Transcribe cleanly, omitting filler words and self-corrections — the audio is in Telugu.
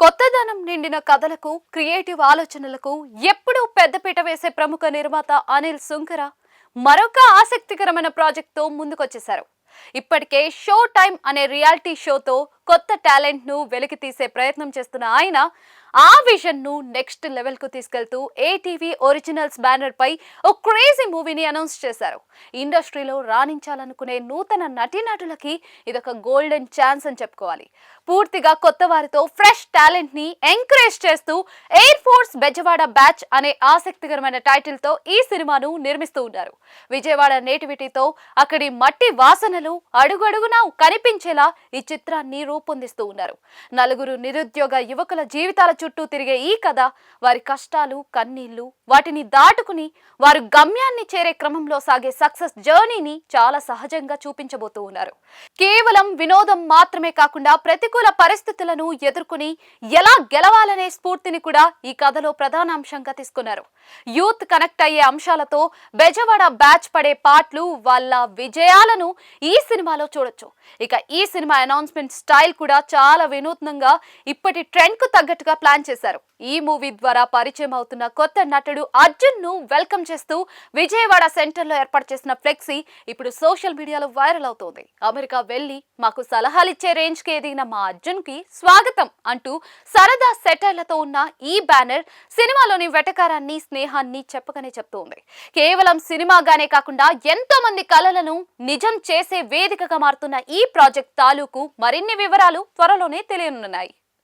కొత్తదనం నిండిన కథలకు క్రియేటివ్ ఆలోచనలకు ఎప్పుడూ పెద్దపీట వేసే ప్రముఖ నిర్మాత అనిల్ సుంకర మరొక ఆసక్తికరమైన ప్రాజెక్ట్తో ముందుకొచ్చేశారు. ఇప్పటికే షో టైం అనే రియాలిటీ షోతో కొత్త టాలెంట్ ను వెలికి తీసే ప్రయత్నం చేస్తున్న ఆయన ఆ విజన్ ను నెక్స్ట్ లెవెల్ కు తీసుకెళ్తూ ఏటీవీ ఒరిజినల్స్ బ్యానర్ పై ఓ క్రేజీ మూవీని అనౌన్స్ చేశారు. ఇండస్ట్రీలో రాణించాలనుకునే నూతన నటీనటులకి ఇదొక గోల్డెన్ ఛాన్స్ అని చెప్పుకోవాలి. పూర్తిగా కొత్త వారితో ఫ్రెష్ టాలెంట్ ని ఎంకరేజ్ చేస్తూ ఎయిర్ ఫోర్స్ బెజవాడ బ్యాచ్ అనే ఆసక్తికరమైన టైటిల్ తో ఈ సినిమాను నిర్మిస్తూ ఉన్నారు. విజయవాడ నేటివిటీతో అక్కడి మట్టి వాసనలు అడుగడుగునా కనిపించేలా ఈ చిత్రాన్ని రూపొందిస్తూ ఉన్నారు. నలుగురు నిరుద్యోగ యువకుల జీవితాల చుట్టూ తిరిగే ఈ కథ వారి కష్టాలు కన్నీళ్లు వాటిని దాటుకుని వారు గమ్యాన్ని చేరే క్రమంలో సాగే సక్సెస్ జర్నీని చాలా సహజంగా చూపించబోతూ ఉన్నారు. కేవలం వినోదం మాత్రమే కాకుండా ప్రతికూల పరిస్థితులను ఎదుర్కొని ఎలా గెలవాలనే స్ఫూర్తిని కూడా ఈ కథలో ప్రధాన అంశంగా తీసుకున్నారు. యూత్ కనెక్ట్ అయ్యే అంశాలతో బెజవాడ బ్యాచ్ పడే పాటలు వాళ్ళ విజయాలను ఈ సినిమాలో చూడొచ్చు. ఇక ఈ సినిమా అనౌన్స్మెంట్ స్టైల్ కూడా చాలా వినూత్నంగా ఇప్పటి ట్రెండ్ కు తగ్గట్టుగా ప్లాన్ చేశారు. ఈ మూవీ ద్వారా పరిచయం అవుతున్న కొత్త నటుడు అర్జున్ ను వెల్కమ్ చేస్తూ విజయవాడ సెంటర్ లో ఏర్పాటు చేసిన ఫ్లెక్సీ ఇప్పుడు సోషల్ మీడియాలో వైరల్ అవుతోంది. అమెరికా వెళ్లి మాకు సలహాలు ఇచ్చే రేంజ్ కి ఎదిగిన మా అర్జున్ కి స్వాగతం అంటూ సరదా సెటైర్లతో ఉన్న ఈ బ్యానర్ సినిమాలోని వెటకారాన్ని స్నేహాన్ని చెప్పకనే చెప్తోంది. కేవలం సినిమాగానే కాకుండా ఎంతో మంది కలలను నిజం చేసే వేదికగా మారుతున్న ఈ ప్రాజెక్ట్ తాలూకు మరిన్ని వివరాలు త్వరలోనే తెలియనున్నాయి.